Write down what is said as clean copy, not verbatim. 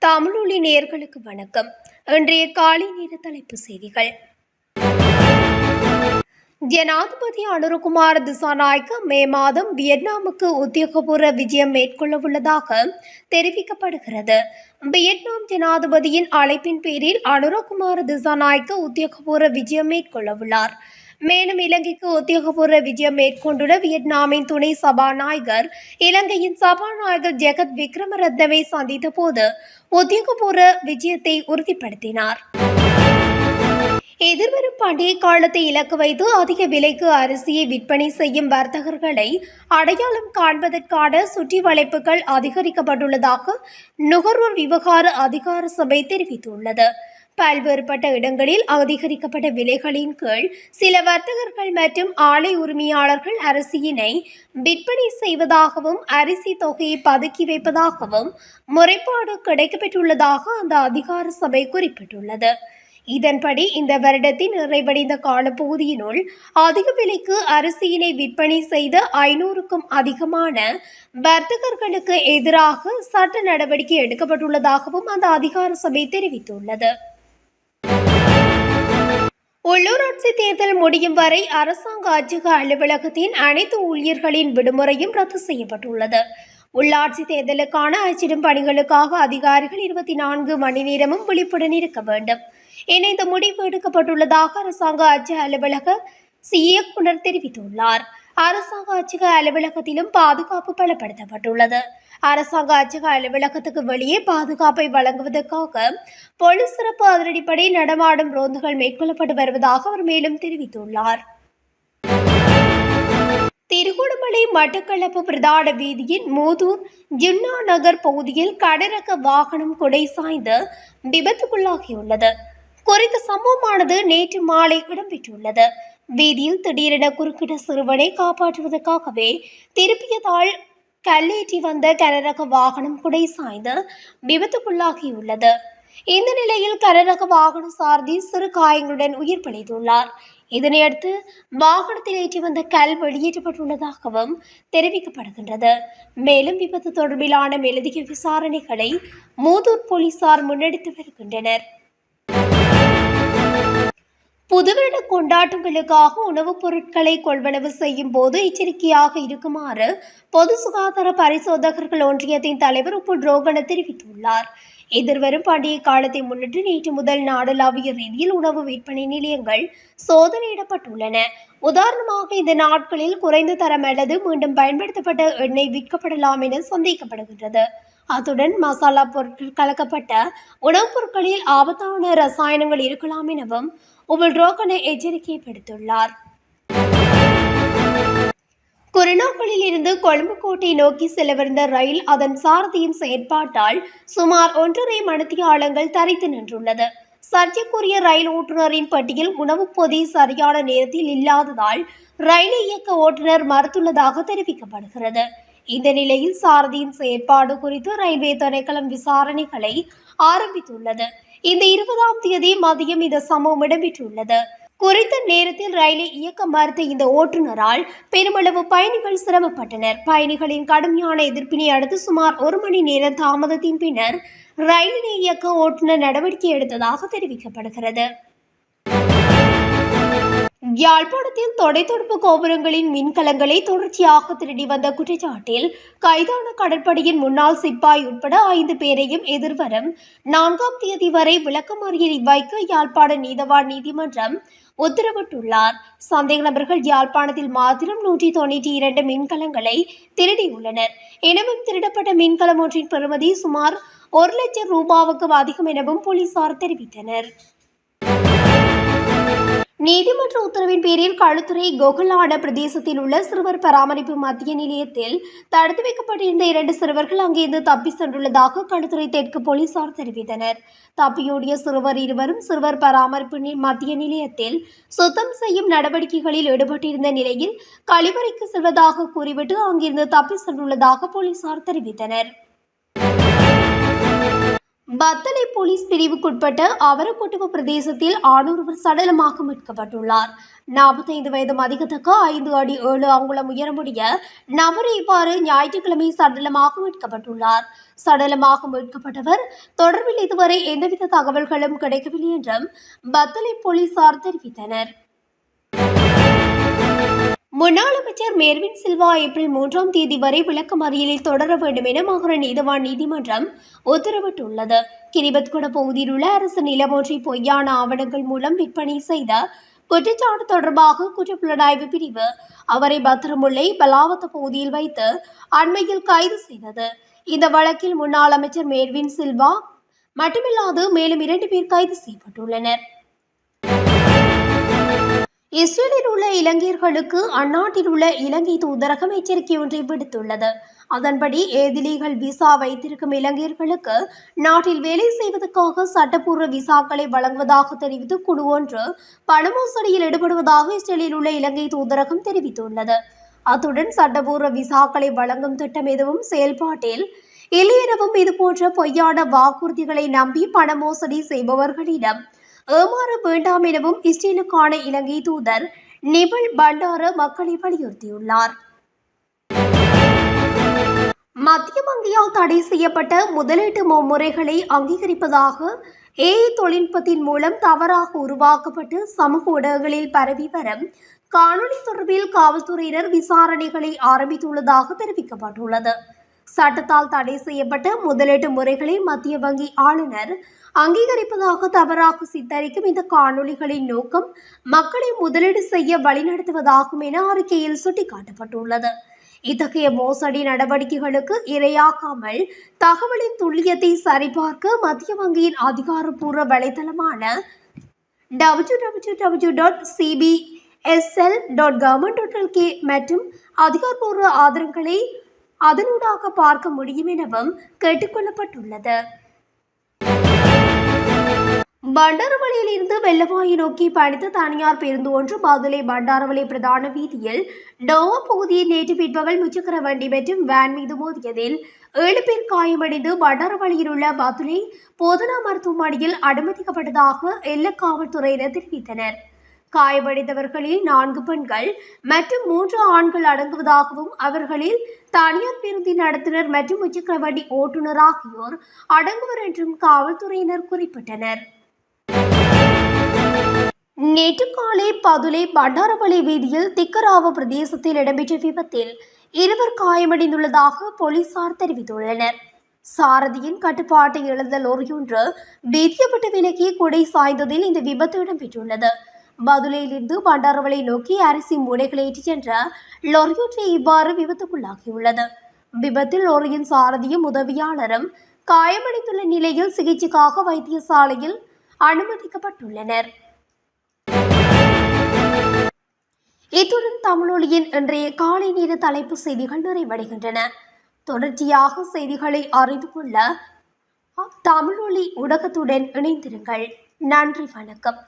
தமிழொலி நேயர்களுக்கு வணக்கம். இன்றைய காலை நேர தலைப்பு செய்திகள். ஜனாதிபதி அனுரகுமார திசாநாயக்க மே மாதம் வியட்நாமுக்கு உத்தியோகபூர்வ விஜயம் மேற்கொள்ள உள்ளதாக தெரிவிக்கப்படுகிறது. வியட்நாம் ஜனாதிபதியின் அழைப்பின் பேரில் அனுரகுமார திசாநாயக்க உத்தியோகபூர்வ விஜயம் மேற்கொள்ள உள்ளார். மேலும் இலங்கைக்கு உத்தியோகபூர்வ விஜயம் மேற்கொண்டுள்ள வியட்நாமின் துணை சபாநாயகர் இலங்கையின் சபாநாயகர் ஜெகத் விக்ரமரத்னவை சந்தித்த போது உத்தியோகபூர்வ விஜயத்தை உறுதிப்படுத்தினார். எதிர்வரும் பண்டிகை காலத்தை இலக்கு வைத்து அதிக விலைக்கு அரிசியை விற்பனை செய்யும் வர்த்தகர்களை அடையாளம் காண்பதற்கான சுற்றி வளைப்புகள் அதிகரிக்கப்பட்டுள்ளதாக நுகர்வோர் விவகார அதிகார சபை தெரிவித்துள்ளது. பல்வேறுபட்ட இடங்களில் அதிகரிக்கப்பட்ட விலைகளின் கீழ் சில வர்த்தகர்கள் மற்றும் ஆலை உரிமையாளர்கள் அரிசியினை விற்பனை செய்வதாகவும் அரிசி தொகையை பதுக்கி வைப்பதாகவும் முறைப்பாடு கிடைக்கப்பெற்றுள்ளதாக அந்த அதிகார சபை குறிப்பிட்டுள்ளது. இதன்படி இந்த வருடத்தின் நிறைவடைந்த காலப்பகுதியினுள் அதிக விலைக்கு அரிசியினை விற்பனை செய்த 500க்கும் அதிகமான வர்த்தகர்களுக்கு எதிராக சட்ட நடவடிக்கை எடுக்கப்பட்டுள்ளதாகவும் அந்த அதிகார சபை தெரிவித்துள்ளது. உள்ளூராட்சி தேர்தல் முடியும் வரை அரசாங்க அச்சக அலுவலகத்தின் அனைத்து ஊழியர்களின் விடுமுறையும் ரத்து செய்யப்பட்டுள்ளது. உள்ளாட்சி தேர்தலுக்கான அச்சிடும் பணிகளுக்காக அதிகாரிகள் 24 மணி நேரமும் விழிப்புடன் இருக்க வேண்டும் என இந்த முடிவு எடுக்கப்பட்டுள்ளதாக அரசாங்க அச்சக அலுவலக இயக்குனர் தெரிவித்துள்ளார். அரசாங்க அச்சக அலுவலகத்திலும் பாதுகாப்பு பலப்படுத்தப்பட்டுள்ளது. அரசாங்க அச்சக அலுவலகத்துக்கு வெளியே பாதுகாப்பை வழங்குவதற்காக போலீஸ் சிறப்பு அதிரடிப்படை நடமாடும் ரோந்துகள் மேற்கொள்ளப்பட்டு வருவதாக அவர் மேலும் தெரிவித்துள்ளார். திருகோணமலை மட்டக்களப்பு பிரதான வீதியின் மூதூர் ஜின்னா நகர் பகுதியில் கடரக வாகனம் குடை சாய்ந்து விபத்துக்குள்ளாகியுள்ளது. குறித்த சம்பவமானது நேற்று மாலை இடம்பெற்றுள்ளது. வீதியில் திடீரென குறுக்கிட்ட சிறுவனை காப்பாற்றுவதற்காகவே திருப்பியதால் கல்லேற்றி வந்த கனரக வாகனம் குடை சாய்ந்து விபத்துக்குள்ளாகியுள்ளது. இந்த நிலையில் கனரக வாகன சாரதி சிறு காயங்களுடன் உயிர் பிழைத்துள்ளார். இதனையடுத்து வாகனத்தில் ஏற்றி வந்த கல் வெளியேற்றப்பட்டுள்ளதாகவும் தெரிவிக்கப்படுகின்றது. மேலும் விபத்து தொடர்பிலான மேலதிக விசாரணைகளை மூதூர் போலீசார் முன்னெடுத்து வருகின்றனர். புதுவருட கொண்டாட்டங்களுக்காக உணவுப் பொருட்களை கொள்வனவு செய்யும் போது எச்சரிக்கையாக இருக்குமாறு பொது சுகாதார பரிசோதகர்கள் ஒன்றியத்தின் தலைவர் உப்பு ரோகண தெரிவித்துள்ளார். எதிர்வரும் பண்டிகை காலத்தை முன்னிட்டு நேற்று முதல் நாடளாவிய ரீதியில் உணவு விற்பனை நிலையங்கள் சோதனையிடப்பட்டுள்ளன. உதாரணமாக இந்த நாட்களில் குறைந்த தரம் அல்லது மீண்டும் பயன்படுத்தப்பட்ட எண்ணெய் விற்கப்படலாம் என சந்தேகப்படுகின்றது. அத்துடன் மசாலா பொருட்கள் கலக்கப்பட்ட உணவுப் பொருட்களில் ஆபத்தான ரசாயனங்கள் இருக்கலாம் எனவும் உபல் ரோகண எச்சரிக்கை விடுத்துள்ளார். குருநாகலில் இருந்து கொழும்பு கோட்டை நோக்கி செல்லவிருந்த ரயில் அதன் சாரதியின் செயற்பாட்டால் சுமார் 1.5 மணித்தியாலங்கள் தரித்து நின்றுள்ளது. சர்ச்சைக்குரிய ரயில் ஓட்டுநரின் பட்டியல் உணவுப் பொதி சரியான நேரத்தில் இல்லாததால் ரயிலை இயக்க ஓட்டுநர் மறுத்துள்ளதாக தெரிவிக்கப்படுகிறது. இந்த நிலையில் சாரதியின் செயற்பாடு குறித்து ரயில்வே திணைக்களம் விசாரணைகளை ஆரம்பித்துள்ளது. இந்த 20ஆம் தேதி மதியம் இந்த சம்பவம் இடம்பெற்றுள்ளது. குறித்த நேரத்தில் ரயிலை இயக்க மறுத்த இந்த ஓட்டுநரால் பெருமளவு பயணிகள் சிரமப்பட்டனர். பயணிகளின் கடுமையான எதிர்ப்பினை அடுத்து சுமார் 1 மணி நேர தாமதத்தின் பின்னர் ரயிலினை இயக்க ஓட்டுநர் நடவடிக்கை எடுத்ததாக தெரிவிக்கப்படுகிறது. யாழ்ப்பாணத்தில் தொலைத்தொடர்பு கோபுரங்களின் மின்கலங்களை தொடர்ச்சியாக திருடி வந்த குற்றச்சாட்டில் கைதான கடற்படையின் முன்னாள் சிப்பாய் உட்பட 5 பேரையும் எதிர்வரும் 4ஆம் தேதி வரை விளக்கமறியலில் வைக்க யாழ்ப்பாண நீதவான் நீதிமன்றம் உத்தரவிட்டுள்ளார். சந்தேக நபர்கள் யாழ்ப்பாணத்தில் மாத்திரம் 192 மின்கலங்களை திருடியுள்ளனர் எனவும் திருடப்பட்ட மின்கலம் ஒன்றின் பெறுமதி சுமார் 1 லட்சம் ரூபாவுக்கும் அதிகம் எனவும் போலீசார் தெரிவித்தனர். நீதிமன்ற உத்தரவின் பேரில் களுத்துறை கொகலான பிரதேசத்தில் உள்ள சிறுவர் பராமரிப்பு மத்திய நிலையத்தில் தடுத்து வைக்கப்பட்டிருந்த 2 சிறுவர்கள் அங்கிருந்து தப்பி சென்றுள்ளதாக களுத்துறை தெற்கு போலீசார் தெரிவித்தனர். தப்பியோடிய சிறுவர் இருவரும் சிறுவர் பராமரிப்பு மத்திய நிலையத்தில் சுத்தம் செய்யும் நடவடிக்கைகளில் ஈடுபட்டிருந்த நிலையில் கழிவறைக்கு செல்வதாக கூறிவிட்டு அங்கிருந்து தப்பி சென்றுள்ளதாக போலீசார் தெரிவித்தனர். பத்தலை போலீஸ் பிரிவுக்குட்பட்ட அவரக்கொட்டுவ பிரதேசத்தில் ஆணொருவர் சடலமாக மீட்கப்பட்டுள்ளார். 45 வயது மதிக்கத்தக்க 5 அடி 7 அங்குலம் உயரமுடைய நபர் இவ்வாறு ஞாயிற்றுக்கிழமை சடலமாக மீட்கப்பட்டுள்ளார். சடலமாக மீட்கப்பட்டவர் தொடர்பில் இதுவரை எந்தவித தகவல்களும் கிடைக்கவில்லை என்றும் பத்தலை போலீசார் தெரிவித்தனர். முன்னாள் அமைச்சர் மேர்வின் சில்வா ஏப்ரல் 3ஆம் தேதி வரை விளக்கமறியலில் தொடர வேண்டும் என மாகாண நீதவான் நீதிமன்றம் உத்தரவிட்டுள்ளது. கிரிபத்கொட பகுதியில் உள்ள அரசு நிலம் ஒன்றை பொய்யான ஆவணங்கள் மூலம் விற்பனை செய்த குற்றச்சாட்டு தொடர்பாக குற்றப்புலனாய்வு பிரிவு அவரை பத்திரமுல்லை பலாவத்த பகுதியில் வைத்து அண்மையில் கைது செய்தது. இந்த வழக்கில் முன்னாள் அமைச்சர் மேர்வின் சில்வா மட்டுமில்லாது மேலும் 2 பேர் கைது செய்யப்பட்டுள்ளனர். இஸ்ரேலில் உள்ள இலங்கையர்களுக்கு அந்நாட்டில் உள்ள இலங்கை தூதரகம் எச்சரிக்கை ஒன்றை விடுத்துள்ளது. அதன்படி ஏதிலிகள் விசா வைத்திருக்கும் இலங்கையர்களுக்கு நாட்டில் வேலை செய்வதற்காக சட்டப்பூர்வ விசாக்களை வழங்குவதாக தெரிவித்து குழு ஒன்று பண மோசடியில் ஈடுபடுவதாக இஸ்ரேலில் உள்ள இலங்கை தூதரகம் தெரிவித்துள்ளது. அத்துடன் சட்டப்பூர்வ விசாக்களை வழங்கும் திட்டம் எதுவும் செயல்பாட்டில் இல்லை எனவும் இதுபோன்ற பொய்யான வாக்குறுதிகளை நம்பி பண மோசடி செய்பவர்களிடம் ஏமாற வேண்டாம் எனவும் இஸ்ரேலுக்கான இலங்கை தூதர் நிபல் பண்டார மக்களை வலியுறுத்தியுள்ளார். மத்திய வங்கியால் தடை செய்யப்பட்ட முதலீட்டு முறைகளை அங்கீகரிப்பதாக ஏஐ தொழில்நுட்பத்தின் மூலம் தவறாக உருவாக்கப்பட்டு சமூக ஊடகங்களில் பரவி வரும் காணொலி தொடர்பில் காவல்துறையினர் விசாரணைகளை ஆரம்பித்துள்ளதாக தெரிவிக்கப்பட்டுள்ளது. சட்டத்தால் தடை செய்யப்பட்ட முதலீட்டு முறைகளை மத்திய வங்கி ஆளுநர் அங்கீகரிப்பதாக தவறாக சித்தரிக்கும் இந்த காணொலிகளின் நோக்கம் மக்களை முதலீடு செய்ய வழிநடத்துவதாகும் என அறிக்கையில் சுட்டிக்காட்டப்பட்டுள்ளது. இத்தகைய மோசடி நடவடிக்கைகளுக்கு இரையாகாமல் தகவலின் துல்லியத்தை சரிபார்க்க மத்திய வங்கியின் அதிகாரப்பூர்வ வலைதளமான www.cbsl.government.lk மற்றும் அதிகாரப்பூர்வ ஆதாரங்களை அதனூடாக பார்க்க முடியும் எனவும் கேட்டுக்கொள்ளப்பட்டுள்ளது. பண்டாரவளையில் இருந்து வெள்ளவாயை நோக்கி பயணித்த தனியார் பேருந்து ஒன்று பதுளை பண்டாரவளை பிரதான வீதியில் டோவா பகுதியில் நேற்று பிற்பகல் முச்சக்கர வண்டி மற்றும் வேன் மீது மோதியதில் 7 பேர் காயமடைந்து பண்டாரவளையில் உள்ள பதுளை போதனா மருத்துவமனையில் அனுமதிக்கப்பட்டதாக எல்ல காவல்துறையினர் தெரிவித்தனர். காயமடைந்தவர்களில் 4 பெண்கள் மற்றும் 3 ஆண்கள் அடங்குவதாகவும் அவர்களில் தனியார் பேருந்தின் நடத்துனர் மற்றும் முச்சக்கர வண்டி ஓட்டுநர் ஆகியோர் அடங்குவர் என்றும் காவல்துறையினர் குறிப்பிட்டனர். நேற்று காலை பதுளை பண்டாரவளை வீதியில் திக்கராவ பிரதேசத்தில் இடம்பெற்ற விபத்தில் 2 காயமடைந்துள்ளதாக போலீசார் தெரிவித்துள்ளனர். சாரதியின் கட்டுப்பாட்டை இழந்த லோரியொன்று வீதியை விட்டு விலகி குடை சாய்ந்ததில் இந்த விபத்து இடம்பெற்றுள்ளது. பதுளையிலிருந்து பண்டாரவளை நோக்கி அரிசி மூடைகளை ஏற்றிச் சென்ற லொரியொன்றை இவ்வாறு விபத்துக்குள்ளாகியுள்ளது. விபத்தில் லோரியின் சாரதியும் உதவியாளரும் காயமடைந்துள்ள நிலையில் சிகிச்சைக்காக வைத்தியசாலையில் அனுமதிக்கப்பட்டுள்ளனர். இத்துடன் தமிழொலியின் இன்றைய காலை நேர தலைப்பு செய்திகள் நிறைவடைகின்றன. தொடர்ச்சியாக செய்திகளை அறிந்து கொள்ள தமிழொலி ஊடகத்துடன் இணைந்திருங்கள். நன்றி, வணக்கம்.